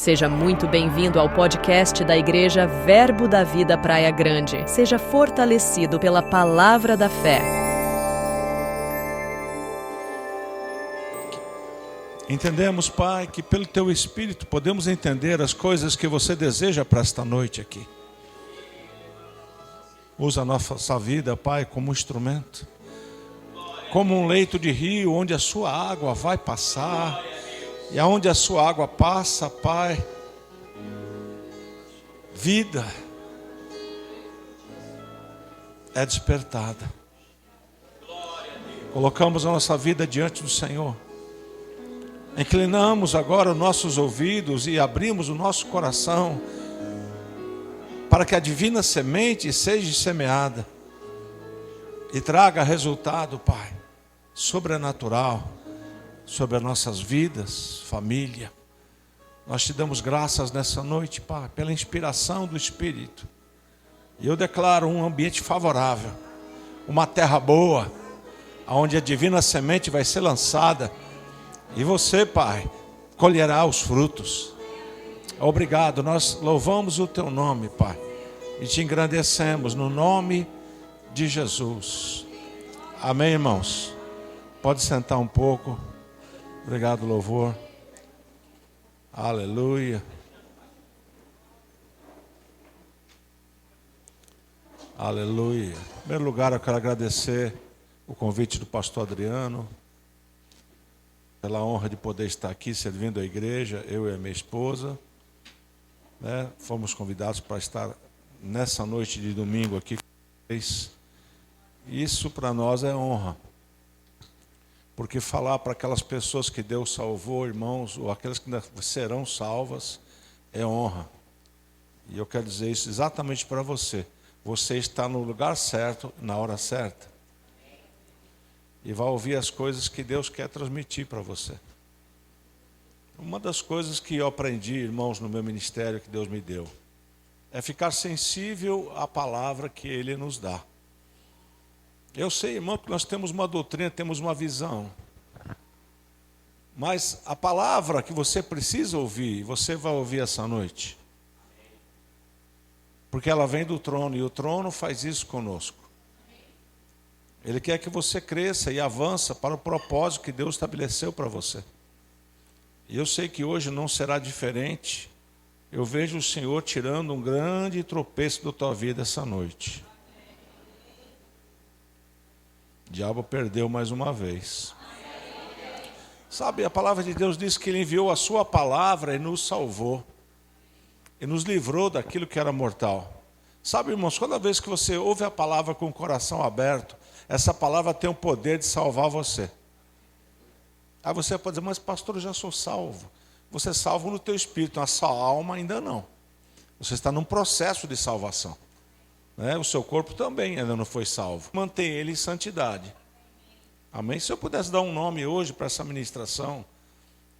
Seja muito bem-vindo ao podcast da Igreja Verbo da Vida Praia Grande. Seja fortalecido pela palavra da fé. Entendemos, Pai, que pelo Teu Espírito podemos entender as coisas que Você deseja para esta noite aqui. Usa a nossa vida, Pai, como instrumento. Como um leito de rio onde a Sua água vai passar. E aonde a Sua água passa, Pai, vida é despertada. Colocamos a nossa vida diante do Senhor. Inclinamos agora os nossos ouvidos e abrimos o nosso coração para que a divina semente seja semeada e traga resultado, Pai, sobrenatural sobre as nossas vidas, família. Nós te damos graças nessa noite, Pai, pela inspiração do Espírito. E eu declaro um ambiente favorável, uma terra boa, onde a divina semente vai ser lançada. E você, Pai, colherá os frutos. Obrigado, nós louvamos o Teu nome, Pai. E te engrandecemos no nome de Jesus. Amém, irmãos? Pode sentar um pouco. Obrigado, louvor. Aleluia. Aleluia. Em primeiro lugar, eu quero agradecer o convite do pastor Adriano, pela honra de poder estar aqui servindo a igreja, eu e a minha esposa. Fomos convidados para estar nessa noite de domingo aqui com vocês. Isso para nós é honra. Porque falar para aquelas pessoas que Deus salvou, irmãos, ou aquelas que ainda serão salvas, é honra. E eu quero dizer isso exatamente para você. Você está no lugar certo, na hora certa. E vai ouvir as coisas que Deus quer transmitir para você. Uma das coisas que eu aprendi, irmãos, no meu ministério que Deus me deu, é ficar sensível à palavra que Ele nos dá. Eu sei, irmão, que nós temos uma doutrina, temos uma visão. Mas a palavra que você precisa ouvir, você vai ouvir essa noite. Porque ela vem do trono, e o trono faz isso conosco. Ele quer que você cresça e avança para o propósito que Deus estabeleceu para você. E eu sei que hoje não será diferente. Eu vejo o Senhor tirando um grande tropeço da tua vida essa noite. O diabo perdeu mais uma vez. Sabe, a palavra de Deus diz que Ele enviou a sua palavra e nos salvou. E nos livrou daquilo que era mortal. Sabe, irmãos, toda vez que você ouve a palavra com o coração aberto, essa palavra tem o poder de salvar você. Aí você pode dizer, mas pastor, eu já sou salvo. Você é salvo no teu espírito, na sua alma ainda não. Você está num processo de salvação. O seu corpo também ainda não foi salvo. Mantém ele em santidade. Amém? Se eu pudesse dar um nome hoje para essa ministração,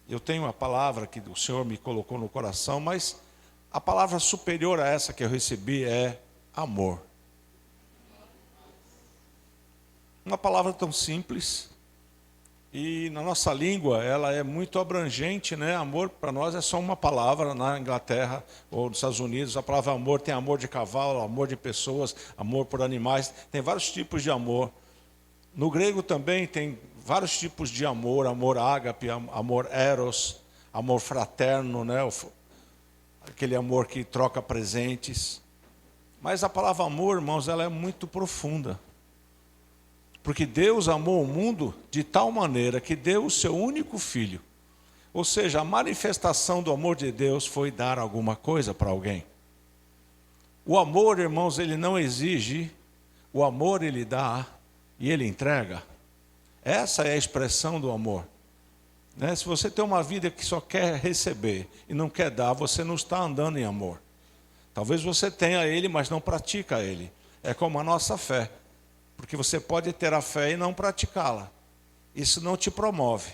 eu tenho uma palavra que o Senhor me colocou no coração, mas a palavra superior a essa que eu recebi é amor. Uma palavra tão simples e na nossa língua ela é muito abrangente, né? Amor para nós é só uma palavra. Na Inglaterra ou nos Estados Unidos a palavra amor tem amor de cavalo, amor de pessoas, amor por animais, tem vários tipos de amor. No grego também tem vários tipos de amor, amor ágape, amor eros, amor fraterno, né? Aquele amor que troca presentes. Mas a palavra amor, irmãos, ela é muito profunda. Porque Deus amou o mundo de tal maneira que deu o seu único filho. Ou seja, a manifestação do amor de Deus foi dar alguma coisa para alguém. O amor, irmãos, ele não exige, o amor ele dá e ele entrega. Essa é a expressão do amor. Se você tem uma vida que só quer receber e não quer dar, você não está andando em amor. Talvez você tenha ele, mas não pratica ele. É como a nossa fé. Porque você pode ter a fé e não praticá-la. Isso não te promove.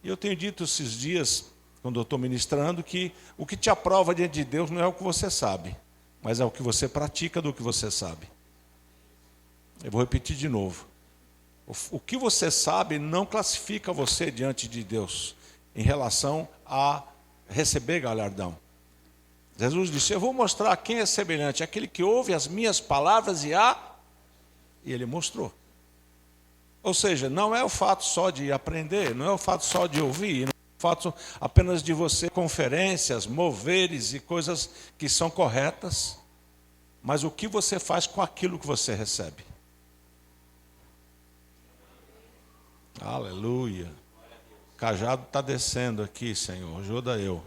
E eu tenho dito esses dias, quando eu estou ministrando, que o que te aprova diante de Deus não é o que você sabe, mas é o que você pratica do que você sabe. Eu vou repetir de novo. O que você sabe não classifica você diante de Deus em relação a receber galardão. Jesus disse, eu vou mostrar quem é semelhante, aquele que ouve as minhas palavras e ele mostrou. Ou seja, não é o fato só de aprender, não é o fato só de ouvir, não é o fato apenas de você conferências, moveres e coisas que são corretas, mas o que você faz com aquilo que você recebe. Aleluia. O cajado está descendo aqui, Senhor, ajuda eu.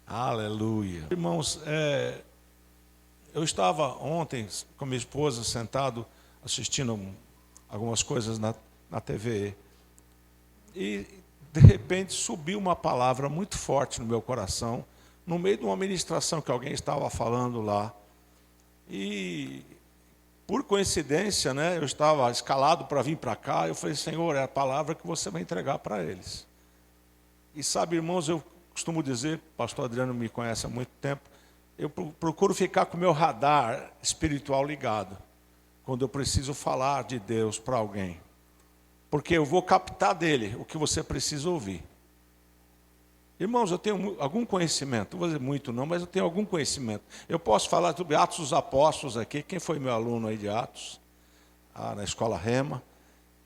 Aleluia. Irmãos, eu estava ontem com minha esposa sentado assistindo algumas coisas na TV e de repente subiu uma palavra muito forte no meu coração, no meio de uma ministração que alguém estava falando lá. E por coincidência, né, eu estava escalado para vir para cá, eu falei, Senhor, é a palavra que você vai entregar para eles. E sabe, irmãos, eu costumo dizer, pastor Adriano me conhece há muito tempo, eu procuro ficar com o meu radar espiritual ligado, quando eu preciso falar de Deus para alguém. Porque eu vou captar dele o que você precisa ouvir. Irmãos, eu tenho algum conhecimento, não vou dizer muito não, mas eu tenho algum conhecimento. Eu posso falar sobre Atos dos Apóstolos aqui, quem foi meu aluno aí de Atos? Na escola Rema.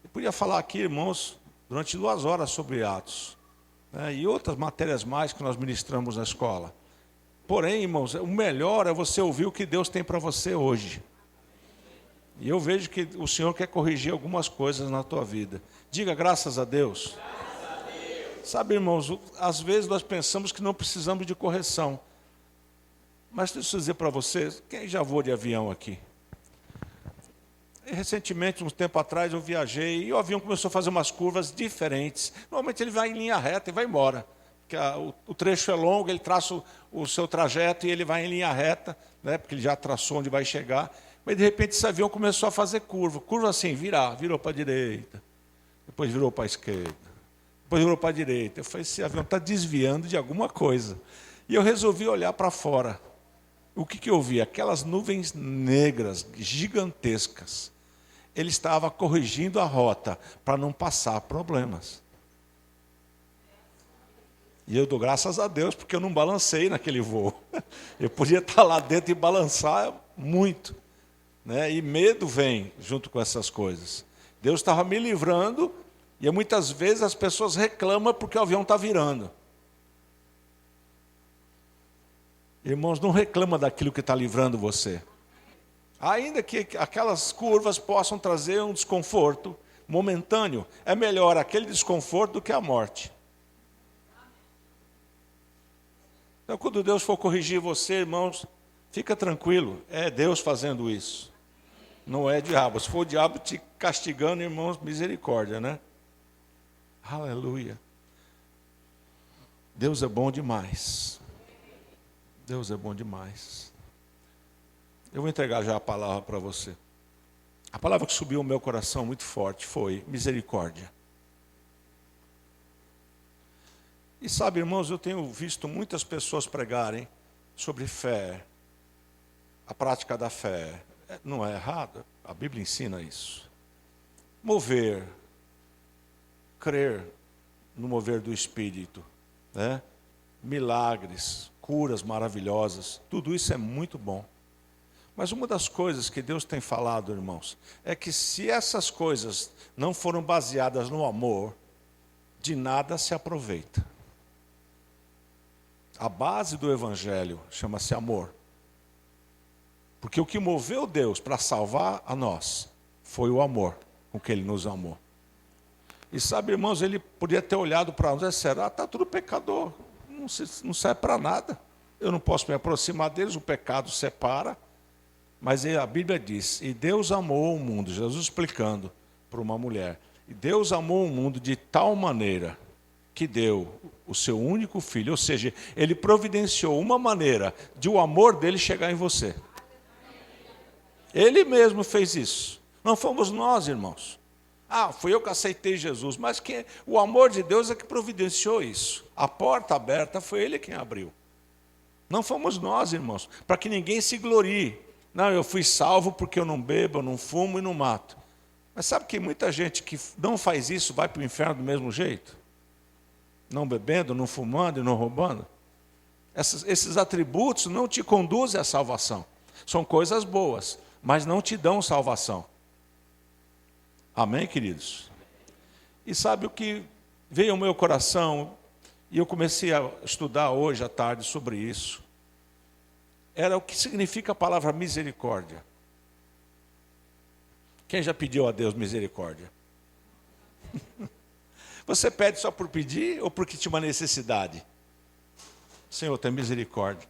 Eu podia falar aqui, irmãos, durante 2 horas sobre Atos. E outras matérias mais que nós ministramos na escola. Porém, irmãos, o melhor é você ouvir o que Deus tem para você hoje. E eu vejo que o Senhor quer corrigir algumas coisas na tua vida. Diga graças a Deus. Sabe, irmãos, às vezes nós pensamos que não precisamos de correção. Mas deixa eu dizer para vocês, quem já voou de avião aqui? E recentemente, uns tempo atrás, eu viajei e o avião começou a fazer umas curvas diferentes. Normalmente ele vai em linha reta e vai embora. Porque o trecho é longo, ele traça o seu trajeto e ele vai em linha reta, né, porque ele já traçou onde vai chegar. Mas de repente esse avião começou a fazer curva. Curva assim, virou para a direita, depois virou para a esquerda. Depois virou para a direita. Eu falei, esse avião está desviando de alguma coisa. E eu resolvi olhar para fora. O que eu vi? Aquelas nuvens negras, gigantescas. Ele estava corrigindo a rota para não passar problemas. E eu dou graças a Deus, porque eu não balancei naquele voo. Eu podia estar lá dentro e balançar muito. Né? E medo vem junto com essas coisas. Deus estava me livrando. E muitas vezes as pessoas reclamam porque o avião está virando. Irmãos, não reclama daquilo que está livrando você. Ainda que aquelas curvas possam trazer um desconforto momentâneo, é melhor aquele desconforto do que a morte. Então, quando Deus for corrigir você, irmãos, fica tranquilo, é Deus fazendo isso. Não é diabo. Se for o diabo te castigando, irmãos, misericórdia, né? Aleluia. Deus é bom demais. Deus é bom demais. Eu vou entregar já a palavra para você. A palavra que subiu ao meu coração muito forte foi misericórdia. E sabe, irmãos, eu tenho visto muitas pessoas pregarem sobre fé, a prática da fé. Não é errado, a Bíblia ensina isso. Mover, crer no mover do Espírito, né? Milagres, curas maravilhosas, tudo isso é muito bom. Mas uma das coisas que Deus tem falado, irmãos, é que se essas coisas não foram baseadas no amor, de nada se aproveita. A base do Evangelho chama-se amor. Porque o que moveu Deus para salvar a nós foi o amor com que Ele nos amou. E sabe, irmãos, Ele podia ter olhado para nós e será, está tudo pecador, não serve para nada. Eu não posso me aproximar deles, o pecado separa. Mas a Bíblia diz, e Deus amou o mundo, Jesus explicando para uma mulher, e Deus amou o mundo de tal maneira que deu o seu único filho, ou seja, Ele providenciou uma maneira de o amor dele chegar em você. Ele mesmo fez isso. Não fomos nós, irmãos. Fui eu que aceitei Jesus, mas o amor de Deus é que providenciou isso. A porta aberta foi Ele quem abriu. Não fomos nós, irmãos, para que ninguém se glorie. Não, eu fui salvo porque eu não bebo, eu não fumo e não mato. Mas sabe que muita gente que não faz isso vai para o inferno do mesmo jeito? não bebendo, não fumando e não roubando. Esses atributos não te conduzem à salvação. São coisas boas, mas não te dão salvação. Amém, queridos? E sabe o que veio ao meu coração, e eu comecei a estudar hoje à tarde sobre isso, era o que significa a palavra misericórdia. Quem já pediu a Deus misericórdia? Você pede só por pedir ou porque tinha uma necessidade? Senhor, tem misericórdia.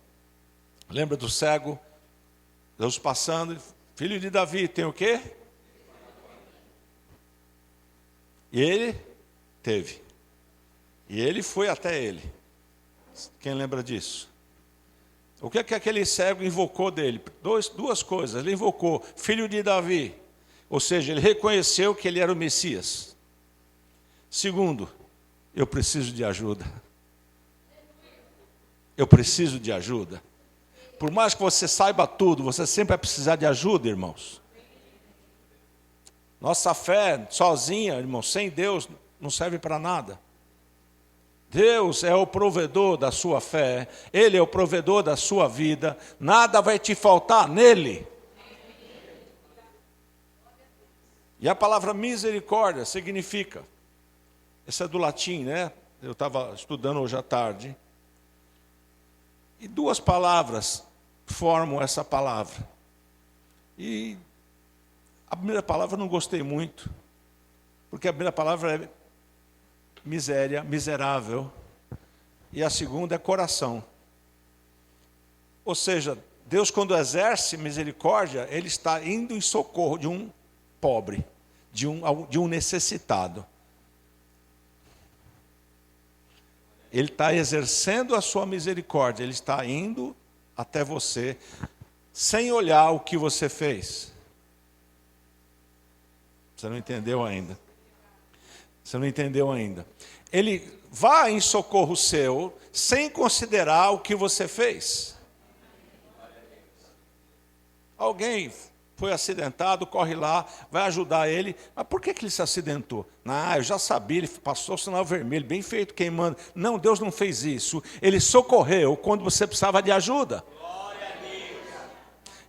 Lembra do cego? Deus passando, filho de Davi, tem o quê? E ele teve. E ele foi até ele. Quem lembra disso? O que é que aquele cego invocou dele? Duas coisas. Ele invocou filho de Davi. Ou seja, ele reconheceu que ele era o Messias. Segundo, eu preciso de ajuda. Eu preciso de ajuda. Por mais que você saiba tudo, você sempre vai precisar de ajuda, irmãos. Nossa fé sozinha, irmãos, sem Deus, não serve para nada. Deus é o provedor da sua fé, Ele é o provedor da sua vida, nada vai te faltar nele. E a palavra misericórdia significa, essa é do latim, né? Eu estava estudando hoje à tarde. E duas palavras formam essa palavra. E a primeira palavra eu não gostei muito, porque a primeira palavra é miséria, miserável, e a segunda é coração. Ou seja, Deus, quando exerce misericórdia, Ele está indo em socorro de um pobre, de um necessitado. Ele está exercendo a sua misericórdia, Ele está indo até você, sem olhar o que você fez. Você não entendeu ainda. Você não entendeu ainda. Ele vai em socorro seu, sem considerar o que você fez. Alguém foi acidentado, corre lá, vai ajudar ele. Mas por que ele se acidentou? Eu já sabia, ele passou o sinal vermelho, bem feito queimando. Não, Deus não fez isso. Ele socorreu quando você precisava de ajuda.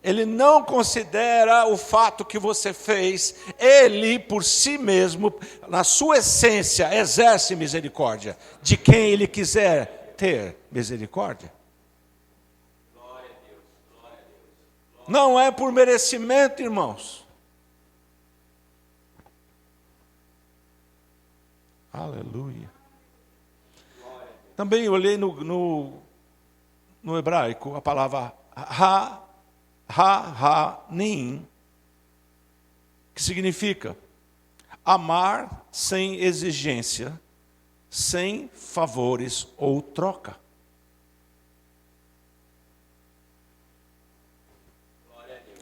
Ele não considera o fato que você fez. Ele, por si mesmo, na sua essência, exerce misericórdia de quem Ele quiser ter misericórdia. Não é por merecimento, irmãos. Aleluia. Também eu olhei no hebraico a palavra Ha-ha-nim, que significa amar sem exigência, sem favores ou troca.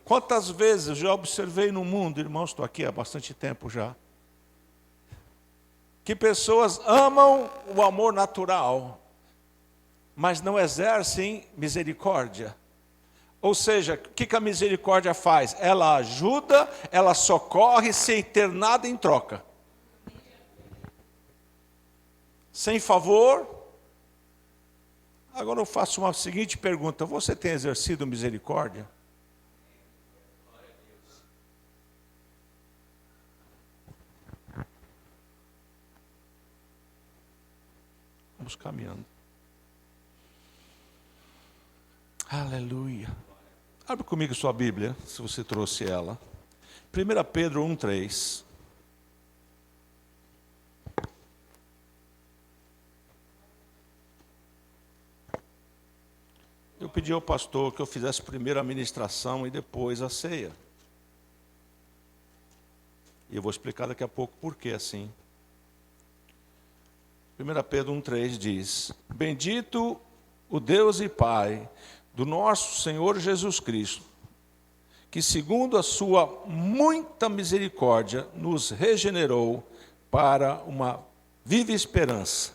Quantas vezes eu já observei no mundo, irmãos, estou aqui há bastante tempo já, que pessoas amam o amor natural, mas não exercem misericórdia. Ou seja, o que a misericórdia faz? Ela ajuda, ela socorre sem ter nada em troca. Sem favor. Agora eu faço uma seguinte pergunta: você tem exercido misericórdia? Vamos caminhando. Aleluia. Abre comigo sua Bíblia, se você trouxe ela. 1 Pedro 1,3. Eu pedi ao pastor que eu fizesse primeiro a ministração e depois a ceia. E eu vou explicar daqui a pouco por que assim. 1 Pedro 1,3 diz: Bendito o Deus e Pai do nosso Senhor Jesus Cristo, que segundo a sua muita misericórdia nos regenerou para uma viva esperança,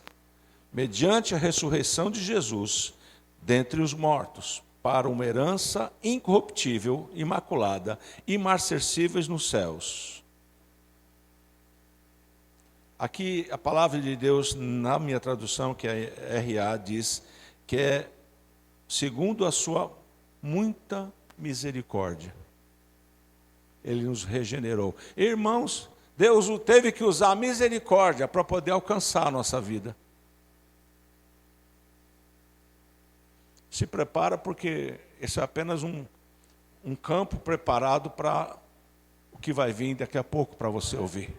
mediante a ressurreição de Jesus dentre os mortos, para uma herança incorruptível, imaculada, imarcessíveis nos céus. Aqui a palavra de Deus, na minha tradução, que é RA, diz que é segundo a sua muita misericórdia. Ele nos regenerou. Irmãos, Deus teve que usar a misericórdia para poder alcançar a nossa vida. Se prepara, porque esse é apenas um campo preparado para o que vai vir daqui a pouco para você ouvir.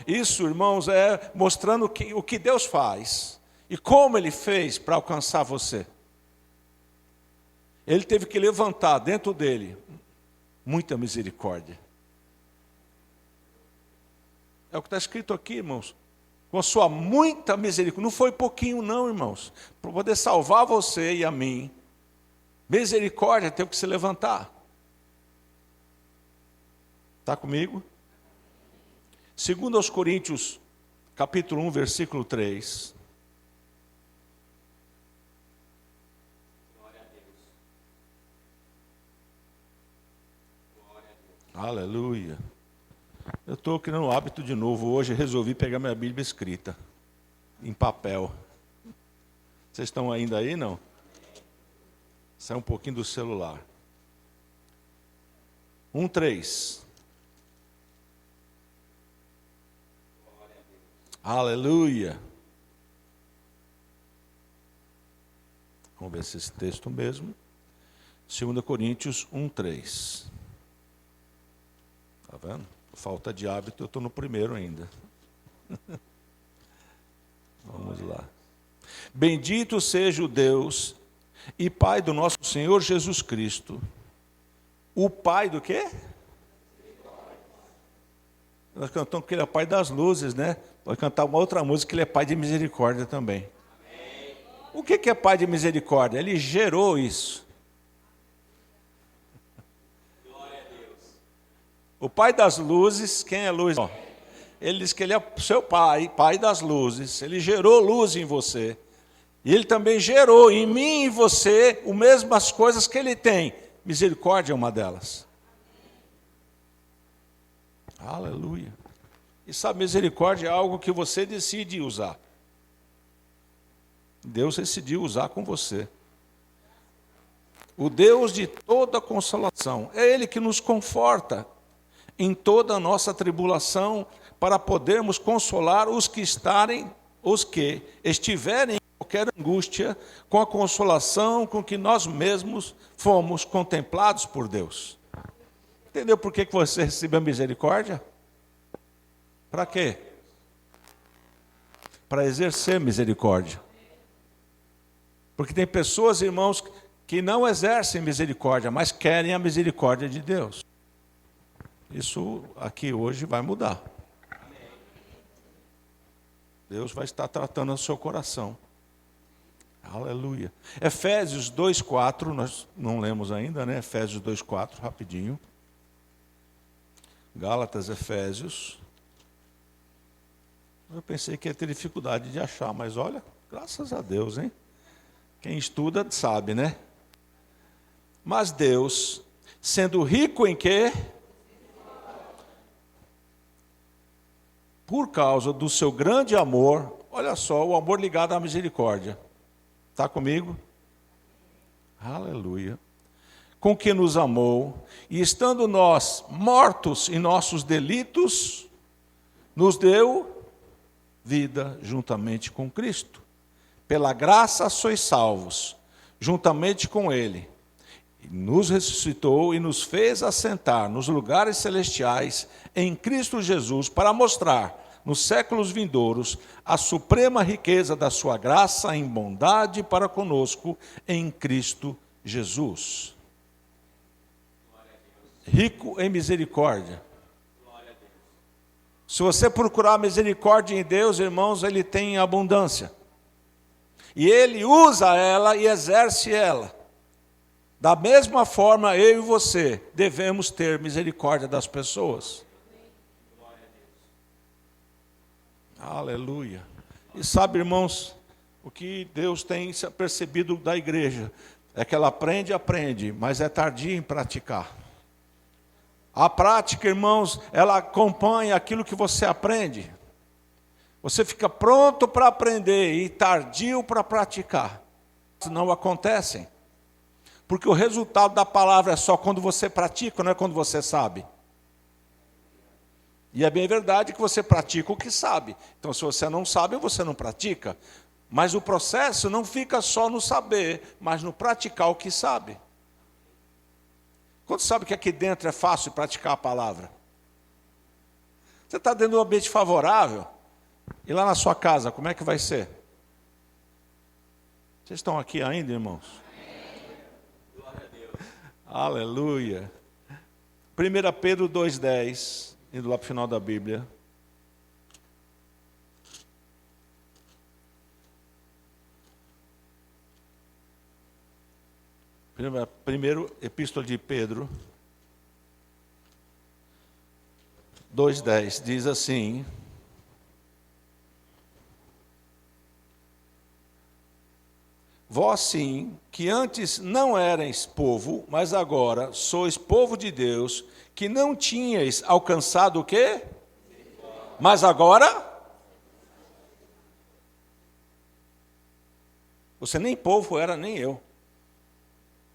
Isso, irmãos, é mostrando o que Deus faz e como Ele fez para alcançar você. Ele teve que levantar dentro dele muita misericórdia. É o que está escrito aqui, irmãos. Com a sua muita misericórdia. Não foi pouquinho não, irmãos. Para poder salvar você e a mim, misericórdia teve que se levantar. Está comigo? 2 Coríntios, capítulo 1, versículo 3. Glória a Deus. Glória a Deus. Aleluia. Eu estou criando um hábito de novo. Hoje resolvi pegar minha Bíblia escrita, em papel. Vocês estão ainda aí, não? Sai um pouquinho do celular. 1:3. Aleluia. Vamos ver se esse texto mesmo. 2 Coríntios 1:3. Está vendo? Falta de hábito, eu estou no primeiro ainda. Vamos lá. Bendito seja o Deus e Pai do nosso Senhor Jesus Cristo. O Pai do quê? Nós cantamos que Ele é Pai das luzes, né? Pode cantar uma outra música que Ele é Pai de misericórdia também. Amém. O que é Pai de misericórdia? Ele gerou isso. Glória a Deus. O Pai das luzes, quem é luz? Ele diz que Ele é seu Pai, Pai das luzes. Ele gerou luz em você. E Ele também gerou em mim e em você as mesmas coisas que Ele tem. Misericórdia é uma delas. Aleluia. E sabe, misericórdia é algo que você decide usar. Deus decidiu usar com você. O Deus de toda consolação. É Ele que nos conforta em toda a nossa tribulação, para podermos consolar os que estiverem em qualquer angústia, com a consolação com que nós mesmos fomos contemplados por Deus. Entendeu por que você recebeu misericórdia? Para quê? Para exercer misericórdia. Porque tem pessoas, irmãos, que não exercem misericórdia, mas querem a misericórdia de Deus. Isso aqui hoje vai mudar. Deus vai estar tratando o seu coração. Aleluia. Efésios 2:4, nós não lemos ainda, né? Efésios 2:4, rapidinho. Gálatas, Efésios. Eu pensei que ia ter dificuldade de achar, mas olha, graças a Deus, hein? Quem estuda sabe, né? Mas Deus, sendo rico em quê? Por causa do seu grande amor, olha só, o amor ligado à misericórdia. Está comigo? Aleluia. Com que nos amou, e estando nós mortos em nossos delitos, nos deu vida juntamente com Cristo. Pela graça sois salvos, juntamente com Ele. Nos ressuscitou e nos fez assentar nos lugares celestiais em Cristo Jesus, para mostrar nos séculos vindouros a suprema riqueza da sua graça em bondade para conosco em Cristo Jesus. Rico em misericórdia. Se você procurar misericórdia em Deus, irmãos, Ele tem em abundância. E Ele usa ela e exerce ela. Da mesma forma, eu e você devemos ter misericórdia das pessoas. Aleluia. E sabe, irmãos, o que Deus tem percebido da igreja é que ela aprende, mas é tardia em praticar. A prática, irmãos, ela acompanha aquilo que você aprende. Você fica pronto para aprender e tardio para praticar. Não acontecem. Porque o resultado da palavra é só quando você pratica, não é quando você sabe. E é bem verdade que você pratica o que sabe. Então, se você não sabe, você não pratica. Mas o processo não fica só no saber, mas no praticar o que sabe. Quando sabe que aqui dentro é fácil praticar a palavra? Você está dentro de um ambiente favorável, e lá na sua casa, como é que vai ser? Vocês estão aqui ainda, irmãos? Glória a Deus. Aleluia. 1 Pedro 2,10, indo lá para o final da Bíblia. Primeiro Epístola de Pedro 2,10 diz assim: vós sim, que antes não erais povo, mas agora sois povo de Deus, que não tinhais alcançado o quê? Mas agora você nem povo era, nem eu.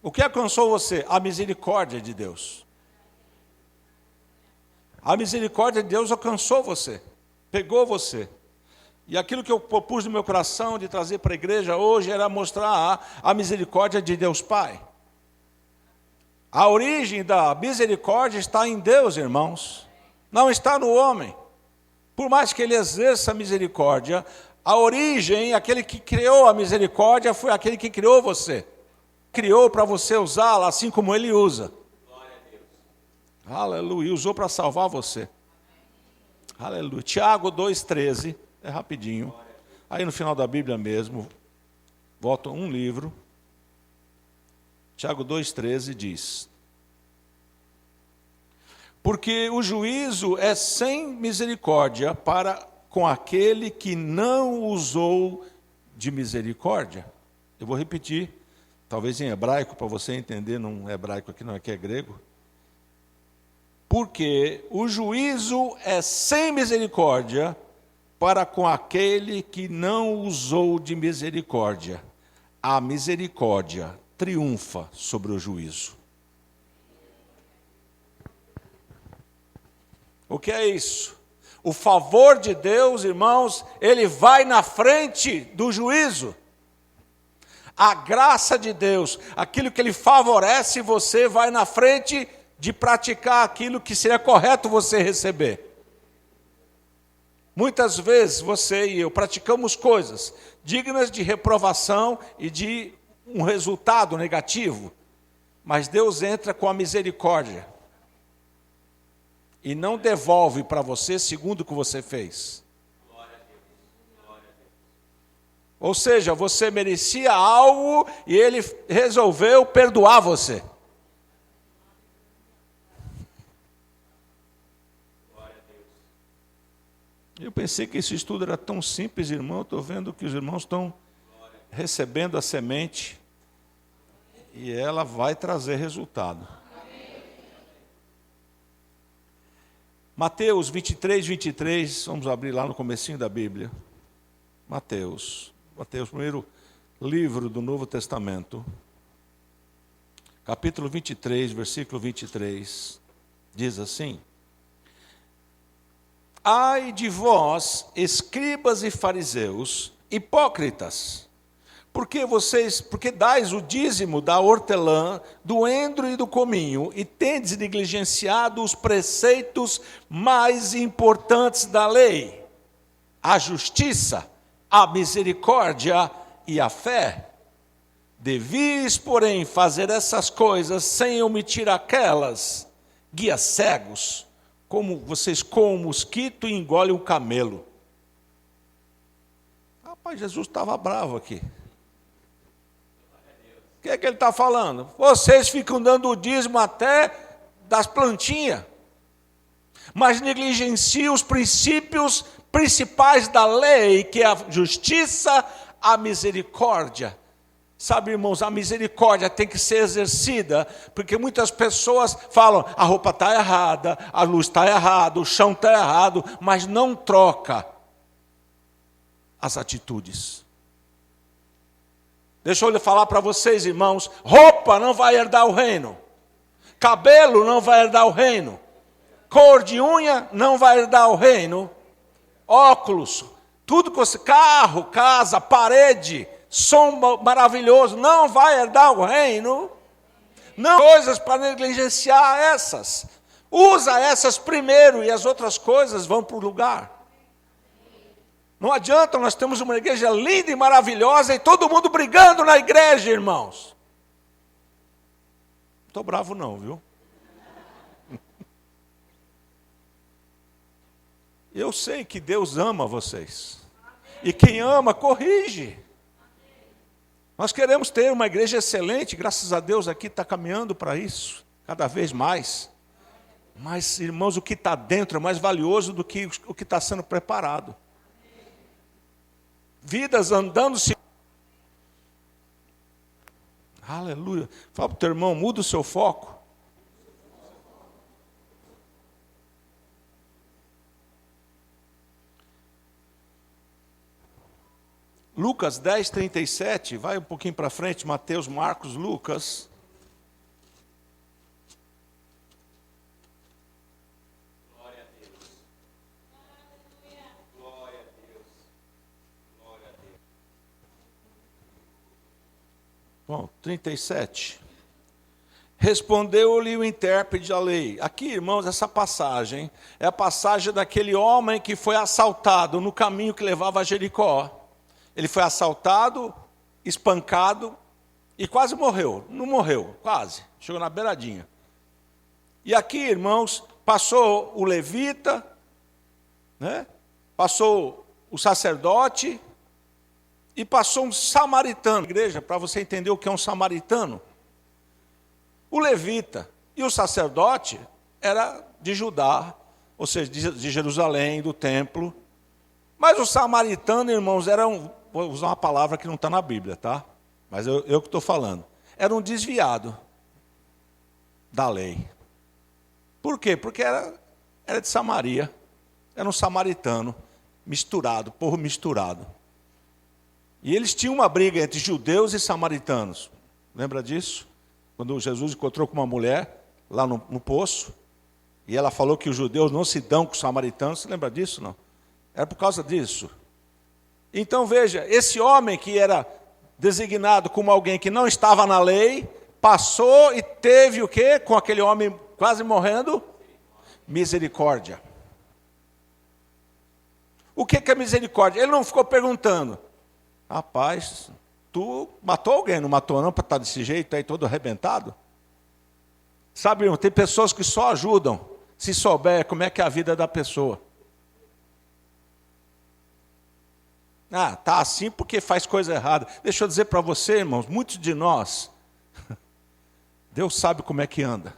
O que alcançou você? A misericórdia de Deus. A misericórdia de Deus alcançou você, pegou você. E aquilo que eu propus no meu coração de trazer para a igreja hoje era mostrar a misericórdia de Deus Pai. A origem da misericórdia está em Deus, irmãos. Não está no homem. Por mais que ele exerça a misericórdia, a origem, aquele que criou a misericórdia, foi aquele que criou você. Criou para você usá-la assim como ele usa. Glória a Deus. Aleluia. Usou para salvar você. Aleluia. Tiago 2,13. É rapidinho. Aí no final da Bíblia mesmo, volta um livro. Tiago 2,13 diz: porque o juízo é sem misericórdia para com aquele que não usou de misericórdia. Eu vou repetir, talvez em hebraico, para você entender, não é hebraico aqui, não, aqui é grego. Porque o juízo é sem misericórdia para com aquele que não usou de misericórdia. A misericórdia triunfa sobre o juízo. O que é isso? O favor de Deus, irmãos, ele vai na frente do juízo. A graça de Deus, aquilo que ele favorece você, vai na frente de praticar aquilo que seria correto você receber. Muitas vezes você e eu praticamos coisas dignas de reprovação e de um resultado negativo, mas Deus entra com a misericórdia e não devolve para você segundo o que você fez. Ou seja, você merecia algo e ele resolveu perdoar você. Eu pensei que esse estudo era tão simples, irmão. Estou vendo que os irmãos estão recebendo a semente e ela vai trazer resultado. Mateus 23, vamos abrir lá no comecinho da Bíblia. Mateus, primeiro livro do Novo Testamento, capítulo 23, versículo 23, diz assim: ai de vós, escribas e fariseus, hipócritas, porque dais o dízimo da hortelã, do endro e do cominho, e tendes negligenciado os preceitos mais importantes da lei, a justiça, a misericórdia e a fé. Devis, porém, fazer essas coisas sem omitir aquelas, guias cegos, como vocês comem um mosquito e engolem um camelo. Rapaz, Jesus estava bravo aqui. O que é que ele está falando? Vocês ficam dando o dízimo até das plantinhas, mas negligenciam os princípios principais da lei, que é a justiça, a misericórdia. Sabe, irmãos, a misericórdia tem que ser exercida, porque muitas pessoas falam, a roupa está errada, a luz está errada, o chão está errado, mas não troca. as atitudes. Deixa eu falar para vocês, irmãos, roupa não vai herdar o reino. Cabelo não vai herdar o reino. Cor de unha não vai herdar o reino. Óculos, tudo que você, carro, casa, parede, som maravilhoso, não vai herdar o reino. Não coisas para negligenciar essas. Usa essas primeiro e as outras coisas vão para o lugar. Não adianta, nós temos uma igreja linda e maravilhosa e todo mundo brigando na igreja, irmãos. Não estou bravo não, viu? Eu sei que Deus ama vocês. E quem ama, corrige. Nós queremos ter uma igreja excelente, graças a Deus aqui está caminhando para isso, cada vez mais. Mas, irmãos, o que está dentro é mais valioso do que o que está sendo preparado. Vidas andando-se. Aleluia. Fala para o teu irmão, muda o seu foco. Lucas 10, 37, vai um pouquinho para frente, Mateus, Marcos, Lucas. Glória a Deus. Glória a Deus. Glória a Deus. Bom, 37. Respondeu-lhe o intérprete da lei. Aqui, irmãos, essa passagem é a passagem daquele homem que foi assaltado no caminho que levava a Jericó. Ele foi assaltado, espancado e quase morreu. Não morreu, quase. Chegou na beiradinha. E aqui, irmãos, passou o levita, né? Passou o sacerdote e passou um samaritano. Igreja, para você entender o que é um samaritano. O levita e o sacerdote era de Judá, ou seja, de Jerusalém, do templo. Mas o samaritano, irmãos, era vou usar uma palavra que não está na Bíblia, tá? Mas eu que estou falando. Era um desviado da lei. Por quê? Porque era de Samaria. Era um samaritano misturado, povo misturado. E eles tinham uma briga entre judeus e samaritanos. Lembra disso? Quando Jesus encontrou com uma mulher lá no poço, e ela falou que os judeus não se dão com os samaritanos. Você lembra disso, não? Era por causa disso. Então veja, esse homem que era designado como alguém que não estava na lei, passou e teve o quê? Com aquele homem quase morrendo? Misericórdia. O que é misericórdia? Ele não ficou perguntando, rapaz, tu matou alguém, não matou não, para estar desse jeito aí todo arrebentado? Sabe, irmão, tem pessoas que só ajudam se souber como é que é a vida da pessoa. Ah, tá assim porque faz coisa errada. Deixa eu dizer para você, irmãos, muitos de nós, Deus sabe como é que anda.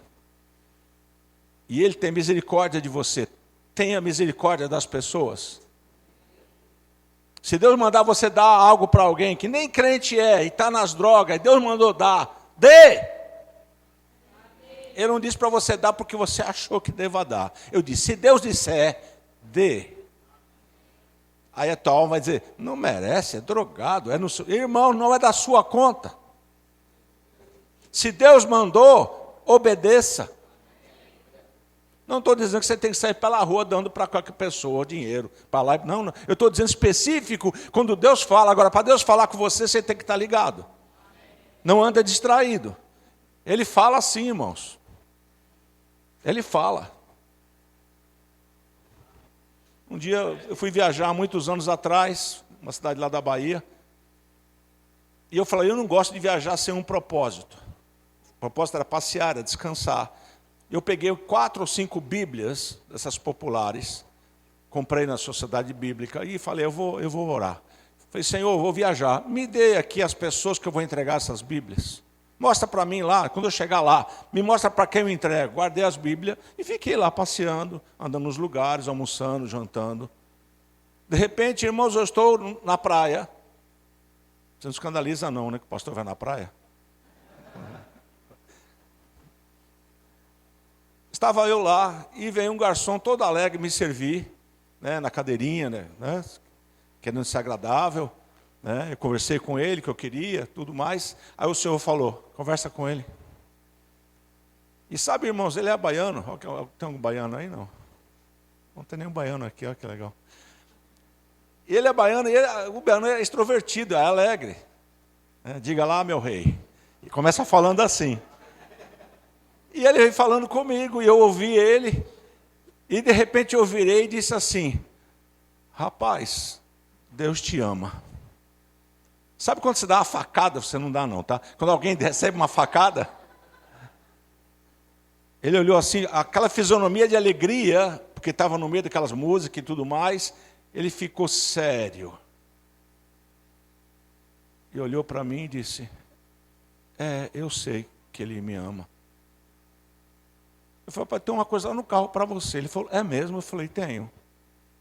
E Ele tem misericórdia de você. Tenha misericórdia das pessoas. Se Deus mandar você dar algo para alguém que nem crente é, e está nas drogas, e Deus mandou dar, dê! Eu não disse para você dar porque você achou que deva dar. Eu disse, se Deus disser, dê. Aí a tua alma vai dizer, não merece, é drogado, é no seu... Irmão, não é da sua conta. Se Deus mandou, obedeça. Não estou dizendo que você tem que sair pela rua dando para qualquer pessoa dinheiro, para lá. Não, não. Eu estou dizendo específico, quando Deus fala. Agora, para Deus falar com você, você tem que estar ligado. Não anda distraído. Ele fala assim, irmãos. Ele fala. Um dia eu fui viajar, muitos anos atrás, uma cidade lá da Bahia, e eu falei, eu não gosto de viajar sem um propósito. O propósito era passear, era descansar. Eu peguei 4 ou 5 Bíblias, dessas populares, comprei na Sociedade Bíblica, e falei, eu vou orar. Falei, Senhor, eu vou viajar, me dê aqui as pessoas que eu vou entregar essas Bíblias. Mostra para mim lá, quando eu chegar lá, me mostra para quem eu entrego. Guardei as Bíblias e fiquei lá passeando, andando nos lugares, almoçando, jantando. De repente, irmãos, eu estou na praia. Você não escandaliza não, né, que o pastor vai na praia? Estava eu lá e veio um garçom todo alegre me servir, né, na cadeirinha, né, querendo ser agradável, né? Eu conversei com ele, que eu queria, tudo mais. Aí o Senhor falou, conversa com ele. E sabe, irmãos, ele é baiano. Tem um baiano aí? Não tem nenhum baiano aqui, olha que legal. Ele é baiano, o baiano é extrovertido, é alegre. Diga lá, meu rei. E começa falando assim. E ele veio falando comigo, e eu ouvi ele. E de repente eu virei e disse assim, rapaz, Deus te ama. Sabe quando você dá uma facada? Você não dá não, tá? Quando alguém recebe uma facada, ele olhou assim, aquela fisionomia de alegria, porque estava no meio daquelas músicas e tudo mais, ele ficou sério. E olhou para mim e disse, eu sei que ele me ama. Eu falei, pai, tem uma coisa lá no carro para você. Ele falou, é mesmo? Eu falei, tenho.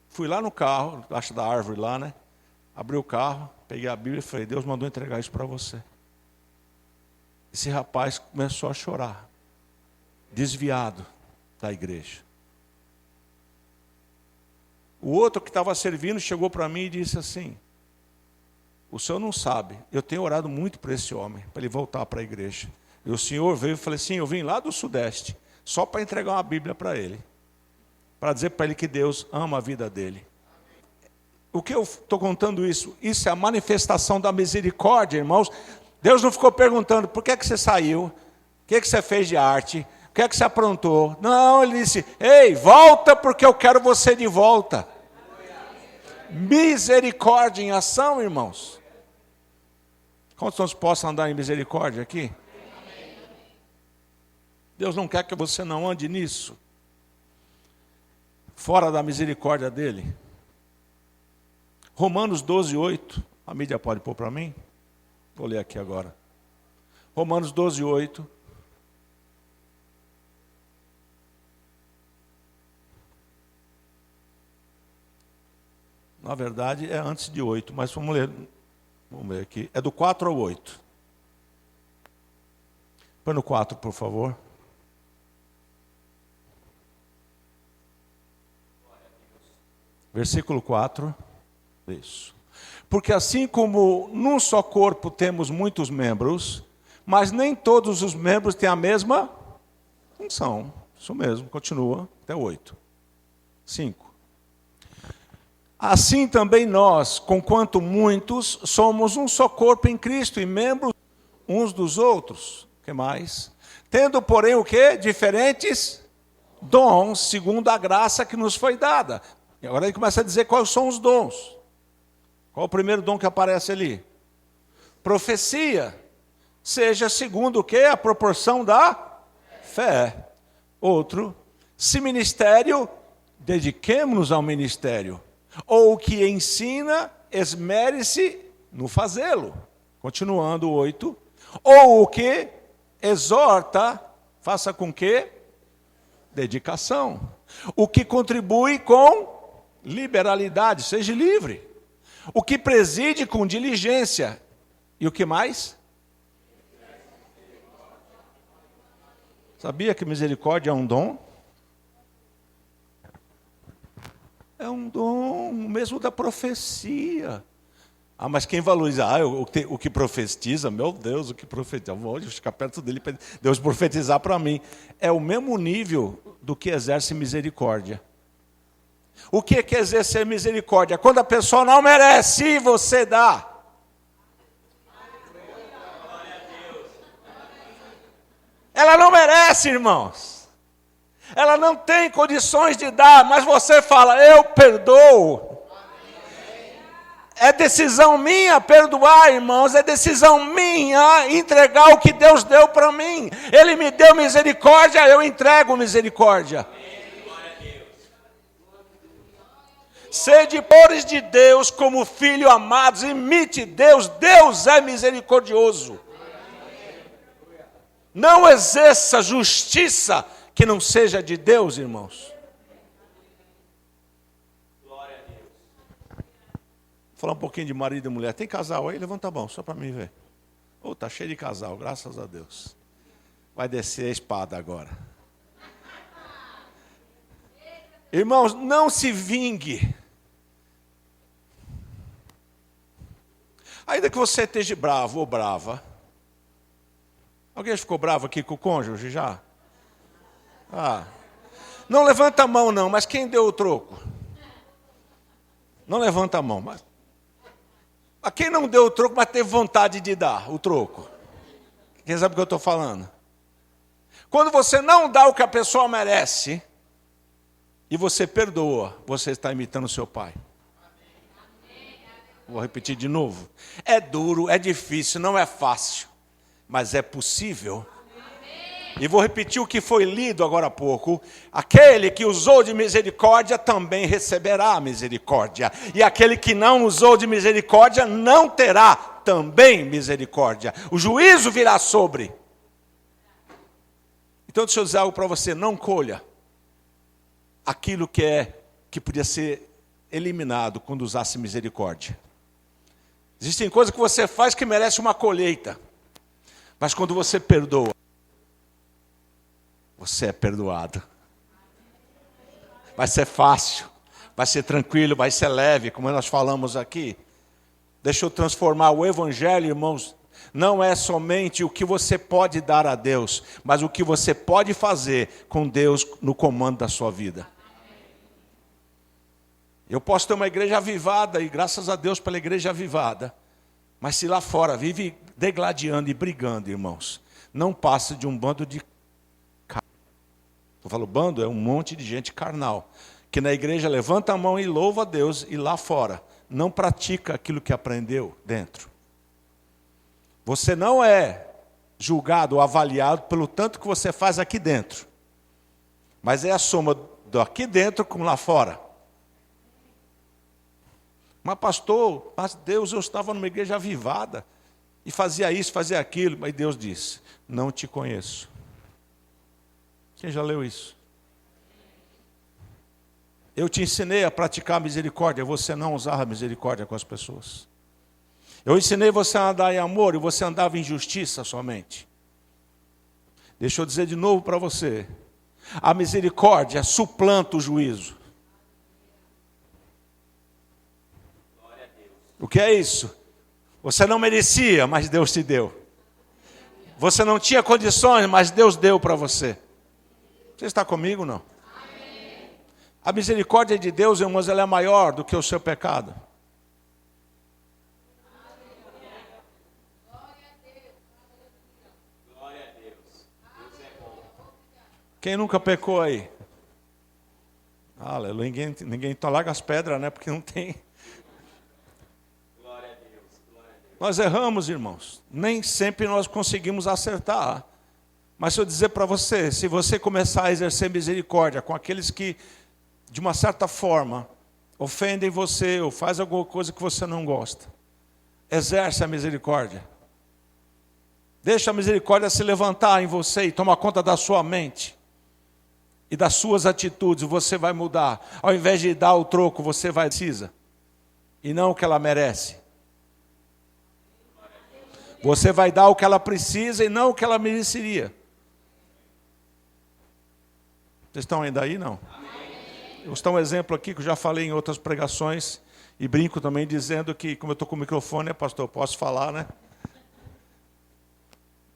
Fui lá no carro, acho da árvore lá, né? Abri o carro, peguei a Bíblia e falei, Deus mandou entregar isso para você. Esse rapaz começou a chorar, desviado da igreja. O outro que estava servindo chegou para mim e disse assim, o senhor não sabe, eu tenho orado muito por esse homem, para ele voltar para a igreja. E o senhor veio e falei assim, eu vim lá do Sudeste, só para entregar uma Bíblia para ele. Para dizer para ele que Deus ama a vida dele. O que eu estou contando isso? Isso é a manifestação da misericórdia, irmãos. Deus não ficou perguntando, por que é que você saiu? O que é que você fez de arte? O que é que você aprontou? Não, ele disse, ei, volta porque eu quero você de volta. Misericórdia em ação, irmãos. Quantos nós possam andar em misericórdia aqui? Deus não quer que você não ande nisso. Fora da misericórdia dele. Romanos 12:8. A mídia pode pôr para mim? Vou ler aqui agora. Romanos 12:8. Na verdade é antes de 8, mas vamos ler aqui. É do 4 ao 8. Põe no 4, por favor. Versículo 4. Isso. Porque assim como num só corpo temos muitos membros, mas nem todos os membros têm a mesma função. Isso mesmo, continua, até 8. 5. Assim também nós, conquanto muitos, somos um só corpo em Cristo e membros uns dos outros. O que mais? Tendo, porém, o quê? Diferentes dons, segundo a graça que nos foi dada. E agora ele começa a dizer quais são os dons. Qual o primeiro dom que aparece ali? Profecia. Seja segundo o quê? A proporção da fé. Outro. Se ministério, dediquemo-nos ao ministério. Ou o que ensina, esmere-se no fazê-lo. Continuando, 8. Ou o que exorta, faça com que? Dedicação. O que contribui com liberalidade, seja livre. O que preside com diligência. E o que mais? Sabia que misericórdia é um dom? É um dom, mesmo da profecia. Ah, mas quem valoriza? O que profetiza, meu Deus, o que profetiza. Vou ficar perto dele para Deus profetizar para mim. É o mesmo nível do que exerce misericórdia. O que é exercer misericórdia? Quando a pessoa não merece e você dá. Ela não merece, irmãos. Ela não tem condições de dar, mas você fala, eu perdoo. É decisão minha perdoar, irmãos. É decisão minha entregar o que Deus deu para mim. Ele me deu misericórdia, eu entrego misericórdia. Sede pobres de Deus como filhos amados, imite Deus. Deus é misericordioso. Não exerça justiça que não seja de Deus, irmãos. Glória a Deus. Vou falar um pouquinho de marido e mulher. Tem casal aí? Levanta a mão, só para mim ver. Tá cheio de casal, graças a Deus. Vai descer a espada agora. Irmãos, não se vingue. Ainda que você esteja bravo ou brava. Alguém ficou bravo aqui com o cônjuge já? Não levanta a mão não, mas quem deu o troco? Não levanta a mão, mas a quem não deu o troco, mas teve vontade de dar o troco? Quem sabe o que eu estou falando? Quando você não dá o que a pessoa merece, e você perdoa, você está imitando o seu pai. Vou repetir de novo. É duro, é difícil, não é fácil, mas é possível. E vou repetir o que foi lido agora há pouco. Aquele que usou de misericórdia também receberá misericórdia. E aquele que não usou de misericórdia não terá também misericórdia. O juízo virá sobre. Então deixa eu dizer algo para você. Não colha aquilo que podia ser eliminado quando usasse misericórdia. Existem coisas que você faz que merece uma colheita. Mas quando você perdoa, você é perdoado. Vai ser fácil, vai ser tranquilo, vai ser leve, como nós falamos aqui. Deixa eu transformar o evangelho, irmãos, não é somente o que você pode dar a Deus, mas o que você pode fazer com Deus no comando da sua vida. Eu posso ter uma igreja avivada, e graças a Deus pela igreja avivada, mas se lá fora vive degladiando e brigando, irmãos, não passa de um bando de eu falo bando, é um monte de gente carnal, que na igreja levanta a mão e louva a Deus, e lá fora não pratica aquilo que aprendeu dentro. Você não é julgado ou avaliado pelo tanto que você faz aqui dentro, mas é a soma do aqui dentro com lá fora. Mas pastor, mas Deus, eu estava numa igreja avivada, e fazia isso, fazia aquilo, mas Deus disse, não te conheço. Quem já leu isso? Eu te ensinei a praticar misericórdia, você não usava misericórdia com as pessoas. Eu ensinei você a andar em amor e você andava em justiça somente. Deixa eu dizer de novo para você. A misericórdia suplanta o juízo. O que é isso? Você não merecia, mas Deus te deu. Você não tinha condições, mas Deus deu para você. Você está comigo ou não? Amém. A misericórdia de Deus, irmãos, ela é maior do que o seu pecado. Glória a Deus. Deus é bom. Quem nunca pecou aí? Aleluia. Ninguém larga as pedras, né? Porque não tem. Glória a Deus. Glória a Deus. Nós erramos, irmãos. Nem sempre nós conseguimos acertar. Mas se eu dizer para você, se você começar a exercer misericórdia com aqueles que, de uma certa forma, ofendem você ou faz alguma coisa que você não gosta, exerce a misericórdia. Deixa a misericórdia se levantar em você e tomar conta da sua mente e das suas atitudes, você vai mudar. Ao invés de dar o troco, você vai precisa e não o que ela merece. Você vai dar o que ela precisa e não o que ela mereceria. Vocês estão ainda aí, não? Amém. Eu vou dar um exemplo aqui que eu já falei em outras pregações e brinco também dizendo que, como eu estou com o microfone, pastor, posso falar, né?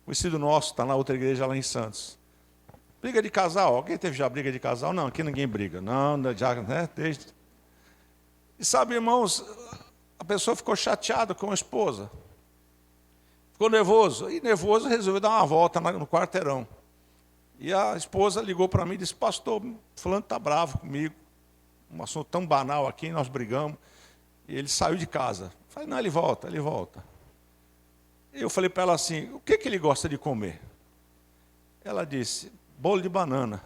Conhecido nosso, está na outra igreja lá em Santos. Briga de casal, alguém teve já briga de casal? Não, aqui ninguém briga. Não, já, né? Desde... E sabe, irmãos, a pessoa ficou chateada com a esposa. Ficou nervoso. E nervoso resolveu dar uma volta no quarteirão. E a esposa ligou para mim e disse, pastor, fulano está bravo comigo. Um assunto tão banal aqui, nós brigamos. E ele saiu de casa. Eu falei, não, ele volta, ele volta. E eu falei para ela assim, o que ele gosta de comer? Ela disse, bolo de banana.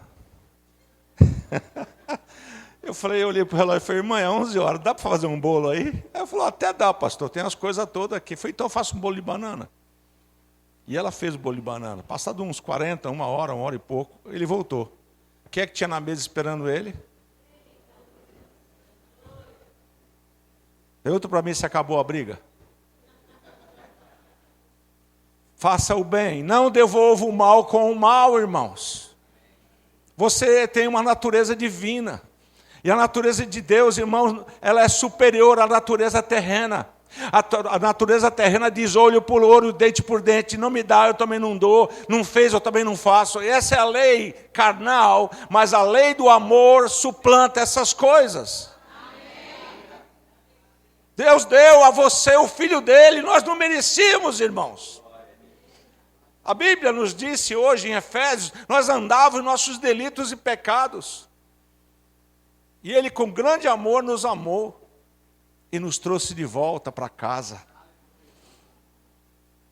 Eu olhei para o relógio e falei, irmã, é 11 horas, dá para fazer um bolo aí? Aí ela falou, até dá, pastor, tem as coisas todas aqui. Eu falei, então eu faço um bolo de banana. E ela fez o bolo de banana. Passado uns 40, uma hora e pouco, ele voltou. O que é que tinha na mesa esperando ele? Pergunta para mim se acabou a briga. Faça o bem, não devolva o mal com o mal, irmãos. Você tem uma natureza divina. E a natureza de Deus, irmãos, ela é superior à natureza terrena. A natureza terrena diz olho por olho, dente por dente, não me dá, eu também não dou, não fez, eu também não faço. Essa é a lei carnal, mas a lei do amor suplanta essas coisas. Deus deu a você o Filho dele, nós não merecíamos, irmãos. A Bíblia nos disse hoje em Efésios, nós andávamos em nossos delitos e pecados. E Ele com grande amor nos amou e nos trouxe de volta para casa.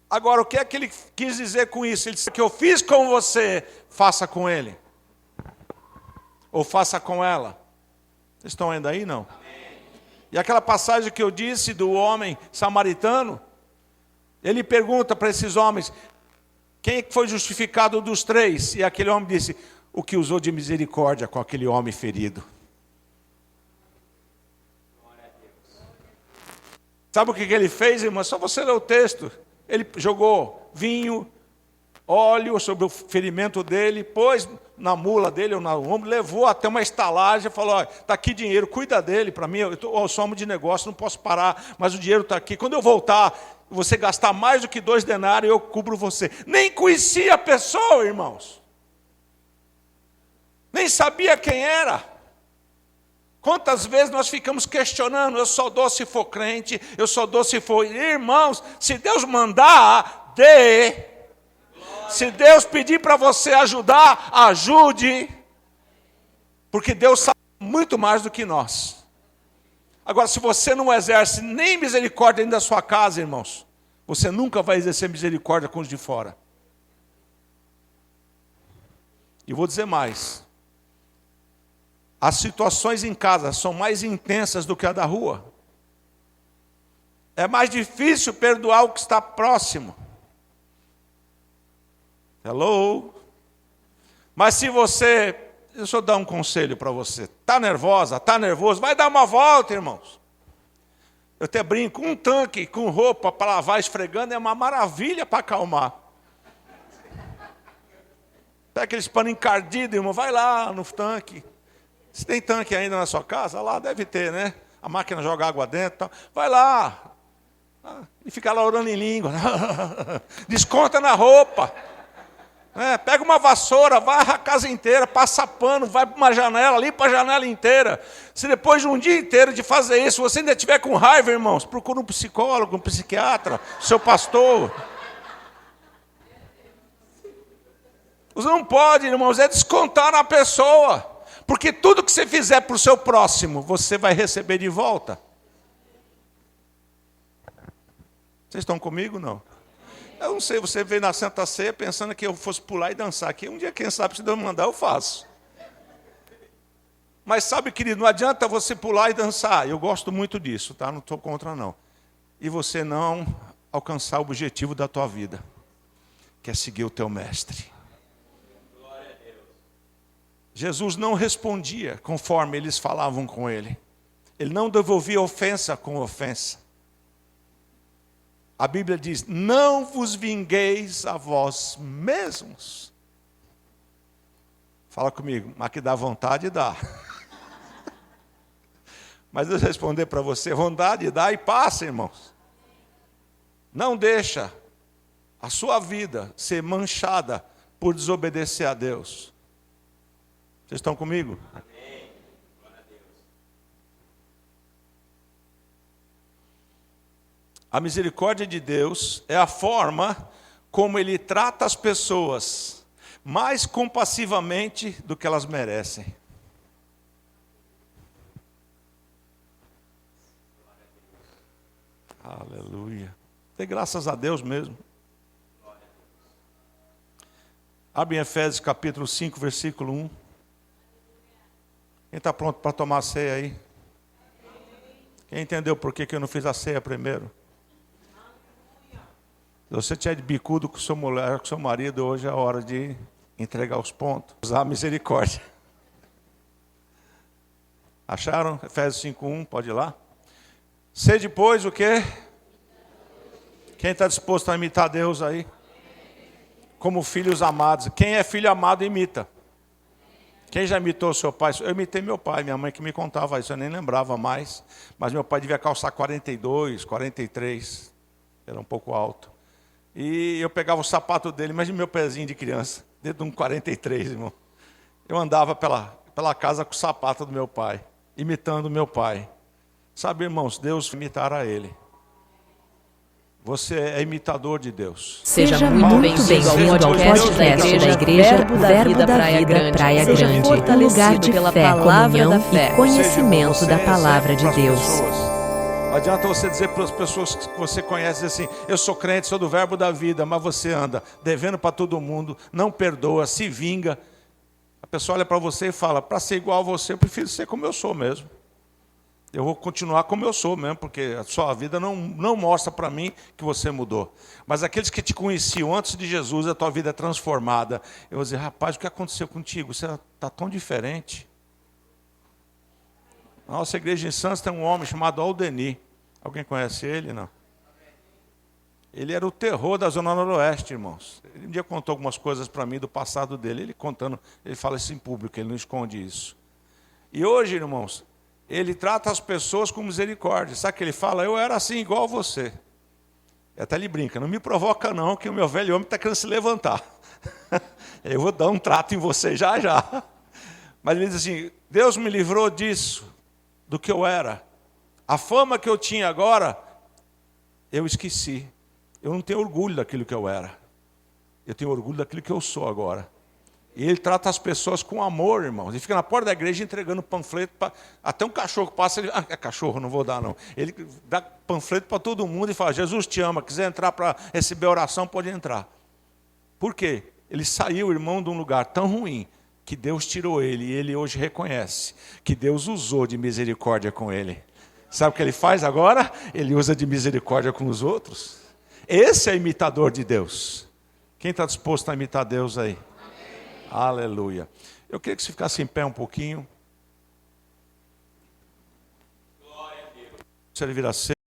Agora, o que é que Ele quis dizer com isso? Ele disse que eu fiz com você, faça com ele. Ou faça com ela. Vocês estão ainda aí, não? E aquela passagem que eu disse do homem samaritano, ele pergunta para esses homens, quem foi justificado dos três? E aquele homem disse, o que usou de misericórdia com aquele homem ferido. Sabe o que ele fez, irmão? Só você ler o texto. Ele jogou vinho, óleo sobre o ferimento dele, pôs na mula dele ou no ombro, levou até uma estalagem e falou, está aqui dinheiro, cuida dele para mim, eu sou homem de negócio, não posso parar, mas o dinheiro está aqui. Quando eu voltar, você gastar mais do que 2 denários, eu cubro você. Nem conhecia a pessoa, irmãos. Nem sabia quem era. Quantas vezes nós ficamos questionando, eu só dou se for crente, eu só dou se for... Irmãos, se Deus mandar, dê. Se Deus pedir para você ajudar, ajude. Porque Deus sabe muito mais do que nós. Agora, se você não exerce nem misericórdia dentro da sua casa, irmãos, você nunca vai exercer misericórdia com os de fora. E vou dizer mais. As situações em casa são mais intensas do que a da rua. É mais difícil perdoar o que está próximo. Hello? Mas se você... Deixa eu dar um conselho para você. Está nervosa, está nervoso, vai dar uma volta, irmãos. Eu até brinco, um tanque com roupa para lavar esfregando é uma maravilha para acalmar. Pega aqueles panos encardidos, irmão, vai lá no tanque. Se tem tanque ainda na sua casa, lá deve ter, né? A máquina joga água dentro, tal. Vai lá. E fica lá orando em língua. Desconta na roupa. Pega uma vassoura, varra a casa inteira, passa pano, vai para uma janela, limpa a janela inteira. Se depois de um dia inteiro de fazer isso, você ainda estiver com raiva, irmãos, procura um psicólogo, um psiquiatra, seu pastor. Você não pode, irmãos, é descontar na pessoa. Porque tudo que você fizer para o seu próximo, você vai receber de volta. Vocês estão comigo, não? Eu não sei, você veio na Santa Ceia pensando que eu fosse pular e dançar aqui. Um dia, quem sabe, se Deus mandar, eu faço. Mas sabe, querido, não adianta você pular e dançar. Eu gosto muito disso, tá? Não estou contra, não. E você não alcançar o objetivo da tua vida, que é seguir o teu mestre. Jesus não respondia conforme eles falavam com ele. Ele não devolvia ofensa com ofensa. A Bíblia diz, não vos vingueis a vós mesmos. Fala comigo, mas que dá vontade, dá. Mas eu responder para você, vontade dá e passa, irmãos. Não deixa a sua vida ser manchada por desobedecer a Deus. Vocês estão comigo? Amém. Glória a Deus. A misericórdia de Deus é a forma como Ele trata as pessoas mais compassivamente do que elas merecem. Aleluia. Dê graças a Deus mesmo. Abre em Efésios capítulo 5, versículo 1. Quem está pronto para tomar a ceia aí? Quem entendeu por que eu não fiz a ceia primeiro? Se você tiver de bicudo com sua mulher, com seu marido, hoje é a hora de entregar os pontos. Usar a misericórdia. Acharam? Efésios 5:1, pode ir lá. Sede, pois, o quê? Quem está disposto a imitar Deus aí? Como filhos amados. Quem é filho amado, imita. Quem já imitou o seu pai? Eu imitei meu pai, minha mãe que me contava isso, eu nem lembrava mais. Mas meu pai devia calçar 42, 43, era um pouco alto. E eu pegava o sapato dele, imagina meu pezinho de criança, dentro de um 43, irmão. Eu andava pela casa com o sapato do meu pai, imitando o meu pai. Sabe, irmãos, Deus imitará ele. Você é imitador de Deus. Seja muito bem-vindo ao podcast da Igreja Verbo da Vida Praia Grande, um lugar de fé, comunhão e conhecimento da Palavra de Deus. Não adianta você dizer para as pessoas que você conhece assim, eu sou crente, sou do Verbo da Vida, mas você anda devendo para todo mundo, não perdoa, se vinga. A pessoa olha para você e fala, para ser igual a você, eu prefiro ser como eu sou mesmo. Eu vou continuar como eu sou mesmo, porque a sua vida não mostra para mim que você mudou. Mas aqueles que te conheciam antes de Jesus, a tua vida é transformada. Eu vou dizer, rapaz, o que aconteceu contigo? Você está tão diferente. Na nossa igreja em Santos tem um homem chamado Aldeni. Alguém conhece ele? Não? Ele era o terror da Zona Noroeste, irmãos. Ele um dia contou algumas coisas para mim do passado dele. Ele fala isso em público, ele não esconde isso. E hoje, irmãos, ele trata as pessoas com misericórdia. Sabe o que ele fala? Eu era assim, igual a você. E até ele brinca, não me provoca não, que o meu velho homem está querendo se levantar. Eu vou dar um trato em você já já. Mas ele diz assim, Deus me livrou disso, do que eu era. A fama que eu tinha agora, eu esqueci. Eu não tenho orgulho daquilo que eu era. Eu tenho orgulho daquilo que eu sou agora. E ele trata as pessoas com amor, irmãos. Ele fica na porta da igreja entregando panfleto. Até um cachorro passa, ele... é cachorro, não vou dar não. Ele dá panfleto para todo mundo e fala, Jesus te ama, quiser entrar para receber oração, pode entrar. Por quê? Ele saiu, irmão, de um lugar tão ruim, que Deus tirou ele, e ele hoje reconhece que Deus usou de misericórdia com ele. Sabe o que ele faz agora? Ele usa de misericórdia com os outros. Esse é imitador de Deus. Quem está disposto a imitar Deus aí? Aleluia. Eu queria que você ficasse em pé um pouquinho. Glória a Deus. Servir a ceia.